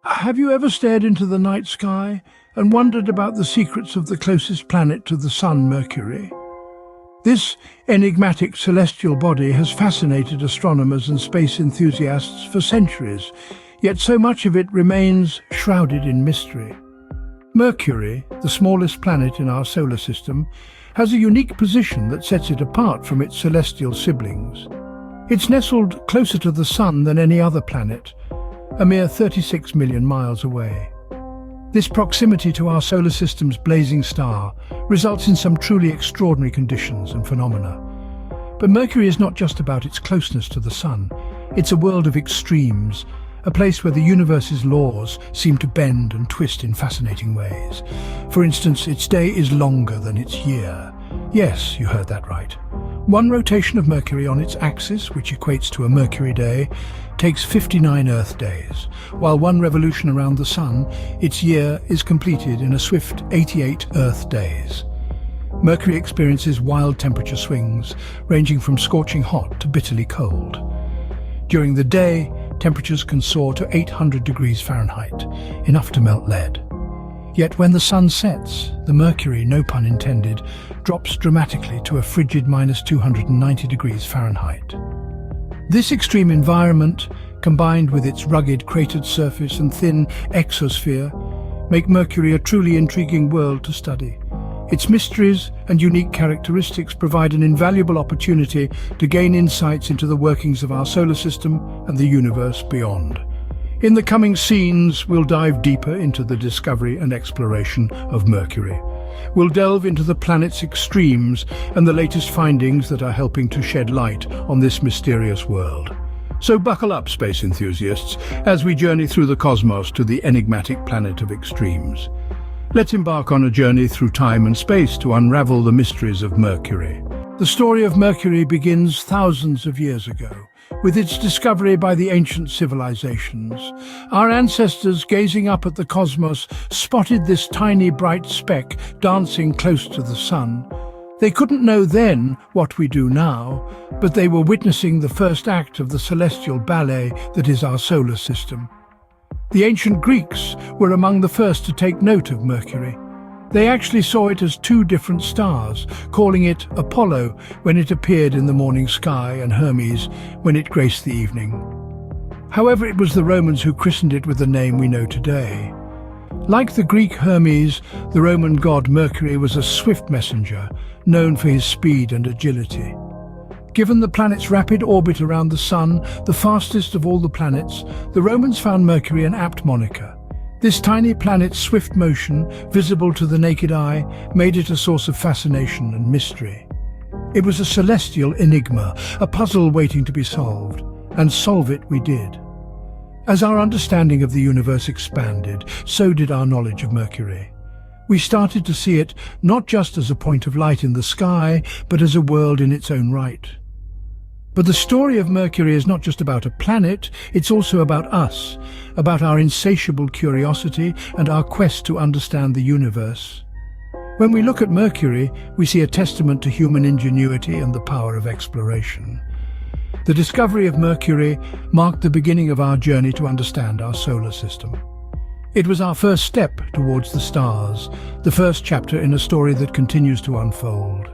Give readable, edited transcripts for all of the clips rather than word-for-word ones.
Have you ever stared into the night sky and wondered about the secrets of the closest planet to the Sun, Mercury? This enigmatic celestial body has fascinated astronomers and space enthusiasts for centuries, yet so much of it remains shrouded in mystery. Mercury, the smallest planet in our solar system, has a unique position that sets it apart from its celestial siblings. It's nestled closer to the Sun than any other planet, a mere 36 million miles away. This proximity to our solar system's blazing star results in some truly extraordinary conditions and phenomena. But Mercury is not just about its closeness to the Sun. It's a world of extremes, a place where the universe's laws seem to bend and twist in fascinating ways. For instance, its day is longer than its year. Yes, you heard that right. One rotation of Mercury on its axis, which equates to a Mercury day, takes 59 Earth days, while one revolution around the Sun, its year, is completed in a swift 88 Earth days. Mercury experiences wild temperature swings, ranging from scorching hot to bitterly cold. During the day, temperatures can soar to 800 degrees Fahrenheit, enough to melt lead. Yet when the Sun sets, the Mercury, no pun intended, drops dramatically to a frigid -290 degrees Fahrenheit. This extreme environment, combined with its rugged cratered surface and thin exosphere, make Mercury a truly intriguing world to study. Its mysteries and unique characteristics provide an invaluable opportunity to gain insights into the workings of our solar system and the universe beyond. In the coming scenes, we'll dive deeper into the discovery and exploration of Mercury. We'll delve into the planet's extremes and the latest findings that are helping to shed light on this mysterious world. So buckle up, space enthusiasts, as we journey through the cosmos to the enigmatic planet of extremes. Let's embark on a journey through time and space to unravel the mysteries of Mercury. The story of Mercury begins thousands of years ago, with its discovery by the ancient civilizations. Our ancestors, gazing up at the cosmos, spotted this tiny bright speck dancing close to the Sun. They couldn't know then what we do now, but they were witnessing the first act of the celestial ballet that is our solar system. The ancient Greeks were among the first to take note of Mercury. They actually saw it as two different stars, calling it Apollo when it appeared in the morning sky and Hermes when it graced the evening. However, it was the Romans who christened it with the name we know today. Like the Greek Hermes, the Roman god Mercury was a swift messenger, known for his speed and agility. Given the planet's rapid orbit around the Sun, the fastest of all the planets, the Romans found Mercury an apt moniker. This tiny planet's swift motion, visible to the naked eye, made it a source of fascination and mystery. It was a celestial enigma, a puzzle waiting to be solved, and solve it we did. As our understanding of the universe expanded, so did our knowledge of Mercury. We started to see it not just as a point of light in the sky, but as a world in its own right. But the story of Mercury is not just about a planet, it's also about us, about our insatiable curiosity and our quest to understand the universe. When we look at Mercury, we see a testament to human ingenuity and the power of exploration. The discovery of Mercury marked the beginning of our journey to understand our solar system. It was our first step towards the stars, the first chapter in a story that continues to unfold.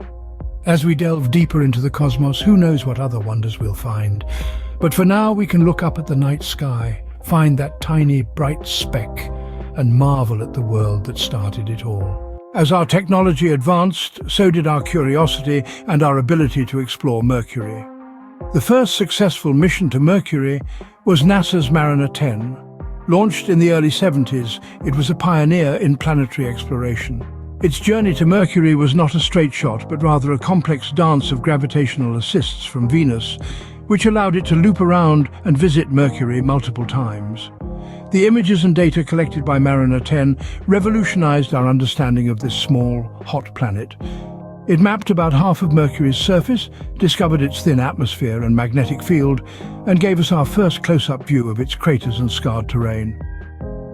As we delve deeper into the cosmos, who knows what other wonders we'll find. But for now, we can look up at the night sky, find that tiny, bright speck, and marvel at the world that started it all. As our technology advanced, so did our curiosity and our ability to explore Mercury. The first successful mission to Mercury was NASA's Mariner 10. Launched in the early 70s, it was a pioneer in planetary exploration. Its journey to Mercury was not a straight shot, but rather a complex dance of gravitational assists from Venus, which allowed it to loop around and visit Mercury multiple times. The images and data collected by Mariner 10 revolutionized our understanding of this small, hot planet. It mapped about half of Mercury's surface, discovered its thin atmosphere and magnetic field, and gave us our first close-up view of its craters and scarred terrain.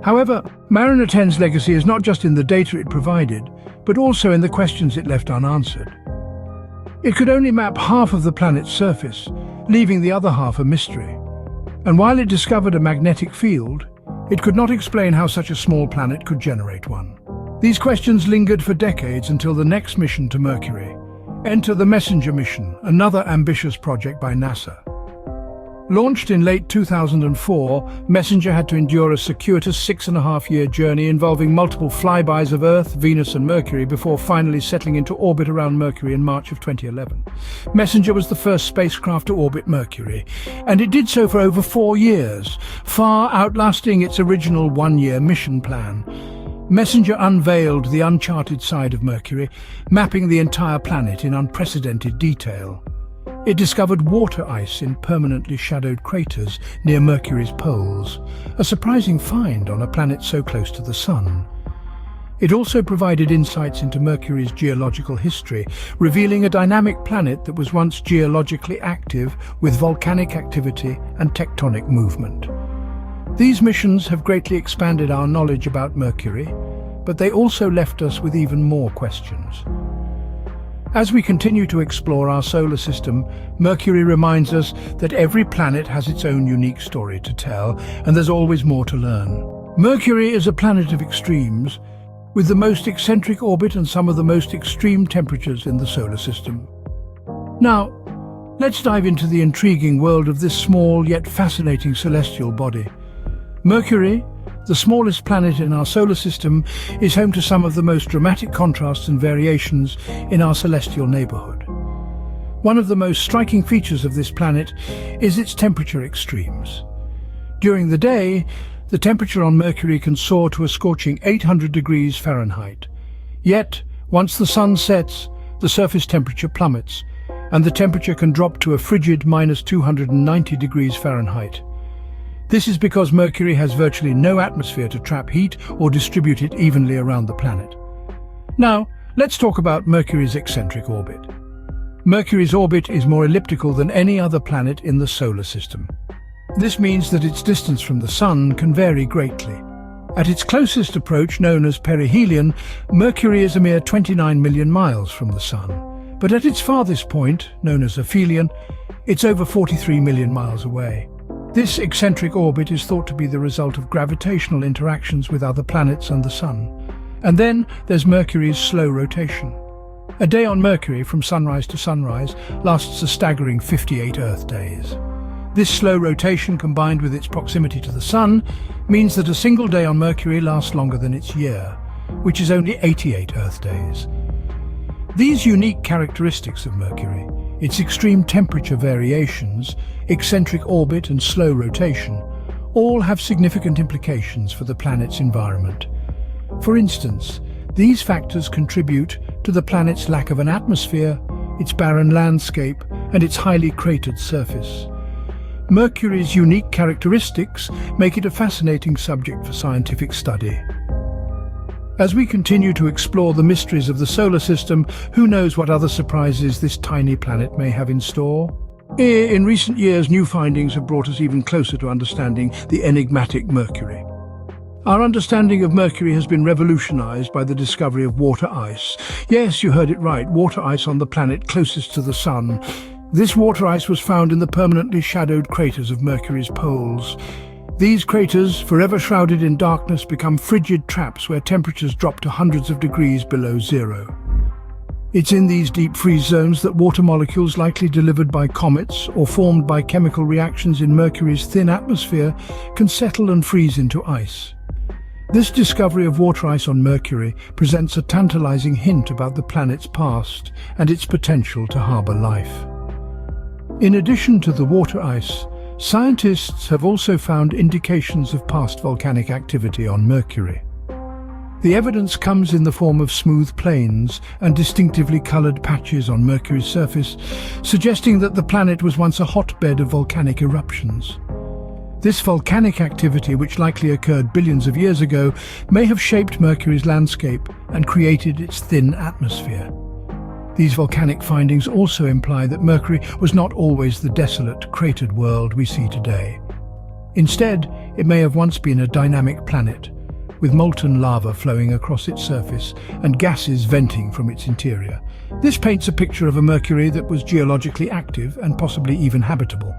However, Mariner 10's legacy is not just in the data it provided, but also in the questions it left unanswered. It could only map half of the planet's surface, leaving the other half a mystery. And while it discovered a magnetic field, It could not explain how such a small planet could generate one. These questions lingered for decades until the next mission to Mercury. Enter the Messenger mission, another ambitious project by NASA. Launched in late 2004, Messenger had to endure a circuitous 6.5-year journey involving multiple flybys of Earth, Venus and Mercury before finally settling into orbit around Mercury in March of 2011. Messenger was the first spacecraft to orbit Mercury, and it did so for over 4 years, far outlasting its original 1-year mission plan. Messenger unveiled the uncharted side of Mercury, mapping the entire planet in unprecedented detail. It discovered water ice in permanently shadowed craters near Mercury's poles, a surprising find on a planet so close to the Sun. It also provided insights into Mercury's geological history, revealing a dynamic planet that was once geologically active with volcanic activity and tectonic movement. These missions have greatly expanded our knowledge about Mercury, but they also left us with even more questions. As we continue to explore our solar system, Mercury reminds us that every planet has its own unique story to tell, and there's always more to learn. Mercury is a planet of extremes, with the most eccentric orbit and some of the most extreme temperatures in the solar system. Now, let's dive into the intriguing world of this small yet fascinating celestial body. Mercury, the smallest planet in our solar system, is home to some of the most dramatic contrasts and variations in our celestial neighborhood. One of the most striking features of this planet is its temperature extremes. During the day, the temperature on Mercury can soar to a scorching 800 degrees Fahrenheit. Yet, once the sun sets, the surface temperature plummets, and the temperature can drop to a frigid -290 degrees Fahrenheit. This is because Mercury has virtually no atmosphere to trap heat or distribute it evenly around the planet. Now, let's talk about Mercury's eccentric orbit. Mercury's orbit is more elliptical than any other planet in the solar system. This means that its distance from the Sun can vary greatly. At its closest approach, known as perihelion, Mercury is a mere 29 million miles from the Sun. But at its farthest point, known as aphelion, it's over 43 million miles away. This eccentric orbit is thought to be the result of gravitational interactions with other planets and the Sun. And then there's Mercury's slow rotation. A day on Mercury from sunrise to sunrise lasts a staggering 58 Earth days. This slow rotation, combined with its proximity to the Sun, means that a single day on Mercury lasts longer than its year, which is only 88 Earth days. These unique characteristics of Mercury, its extreme temperature variations, eccentric orbit and slow rotation, all have significant implications for the planet's environment. For instance, these factors contribute to the planet's lack of an atmosphere, its barren landscape, and its highly cratered surface. Mercury's unique characteristics make it a fascinating subject for scientific study. As we continue to explore the mysteries of the solar system, who knows what other surprises this tiny planet may have in store? In recent years, new findings have brought us even closer to understanding the enigmatic Mercury. Our understanding of Mercury has been revolutionized by the discovery of water ice. Yes, you heard it right, water ice on the planet closest to the Sun. This water ice was found in the permanently shadowed craters of Mercury's poles. These craters, forever shrouded in darkness, become frigid traps where temperatures drop to hundreds of degrees below zero. It's in these deep freeze zones that water molecules likely delivered by comets or formed by chemical reactions in Mercury's thin atmosphere can settle and freeze into ice. This discovery of water ice on Mercury presents a tantalizing hint about the planet's past and its potential to harbor life. In addition to the water ice, scientists have also found indications of past volcanic activity on Mercury. The evidence comes in the form of smooth plains and distinctively colored patches on Mercury's surface, suggesting that the planet was once a hotbed of volcanic eruptions. This volcanic activity, which likely occurred billions of years ago, may have shaped Mercury's landscape and created its thin atmosphere. These volcanic findings also imply that Mercury was not always the desolate, cratered world we see today. Instead, it may have once been a dynamic planet, with molten lava flowing across its surface and gases venting from its interior. This paints a picture of a Mercury that was geologically active and possibly even habitable.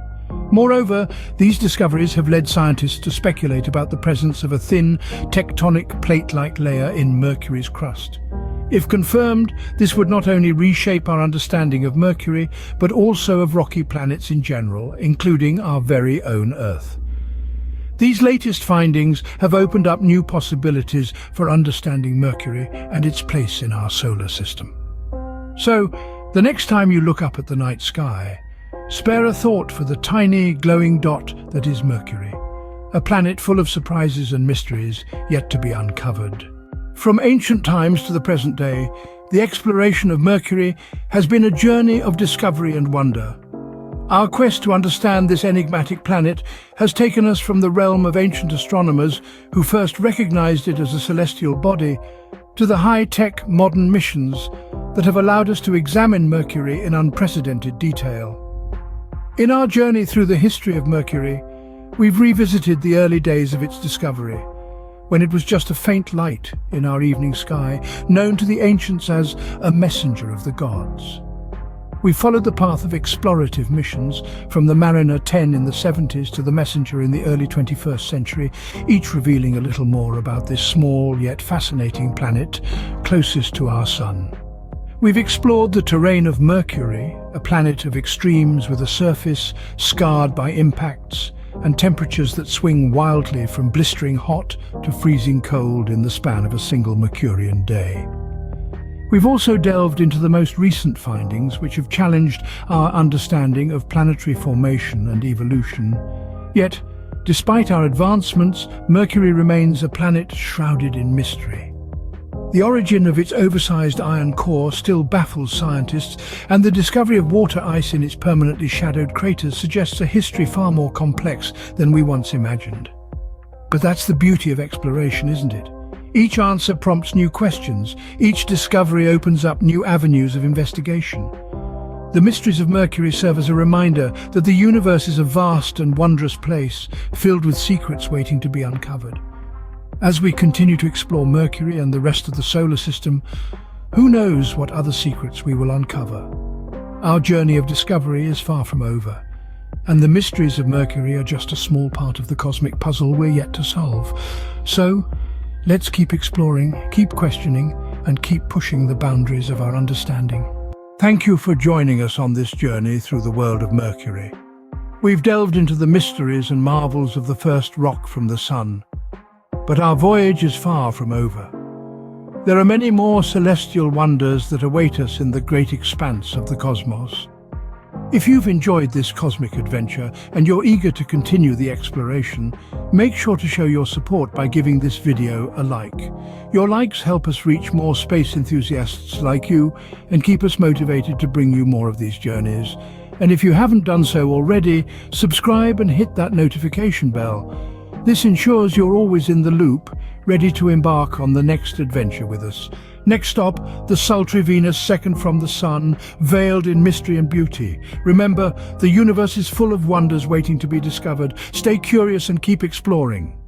Moreover, these discoveries have led scientists to speculate about the presence of a thin, tectonic plate-like layer in Mercury's crust. If confirmed, this would not only reshape our understanding of Mercury, but also of rocky planets in general, including our very own Earth. These latest findings have opened up new possibilities for understanding Mercury and its place in our solar system. So, the next time you look up at the night sky, spare a thought for the tiny, glowing dot that is Mercury, a planet full of surprises and mysteries yet to be uncovered. From ancient times to the present day, the exploration of Mercury has been a journey of discovery and wonder. Our quest to understand this enigmatic planet has taken us from the realm of ancient astronomers who first recognized it as a celestial body to the high-tech modern missions that have allowed us to examine Mercury in unprecedented detail. In our journey through the history of Mercury, we've revisited the early days of its discovery, when it was just a faint light in our evening sky, known to the ancients as a messenger of the gods. We followed the path of explorative missions, from the Mariner 10 in the 70s to the Messenger in the early 21st century, each revealing a little more about this small yet fascinating planet closest to our Sun. We've explored the terrain of Mercury, a planet of extremes with a surface scarred by impacts and temperatures that swing wildly from blistering hot to freezing cold in the span of a single Mercurian day. We've also delved into the most recent findings which have challenged our understanding of planetary formation and evolution. Yet, despite our advancements, Mercury remains a planet shrouded in mystery. The origin of its oversized iron core still baffles scientists, and the discovery of water ice in its permanently shadowed craters suggests a history far more complex than we once imagined. But that's the beauty of exploration, isn't it? Each answer prompts new questions. Each discovery opens up new avenues of investigation. The mysteries of Mercury serve as a reminder that the universe is a vast and wondrous place, filled with secrets waiting to be uncovered. As we continue to explore Mercury and the rest of the solar system, who knows what other secrets we will uncover? Our journey of discovery is far from over, and the mysteries of Mercury are just a small part of the cosmic puzzle we're yet to solve. So, let's keep exploring, keep questioning, and keep pushing the boundaries of our understanding. Thank you for joining us on this journey through the world of Mercury. We've delved into the mysteries and marvels of the first rock from the Sun. But our voyage is far from over. There are many more celestial wonders that await us in the great expanse of the cosmos. If you've enjoyed this cosmic adventure and you're eager to continue the exploration, make sure to show your support by giving this video a like. Your likes help us reach more space enthusiasts like you and keep us motivated to bring you more of these journeys. And if you haven't done so already, subscribe and hit that notification bell. This ensures you're always in the loop, ready to embark on the next adventure with us. Next stop, the sultry Venus, second from the Sun, veiled in mystery and beauty. Remember, the universe is full of wonders waiting to be discovered. Stay curious and keep exploring.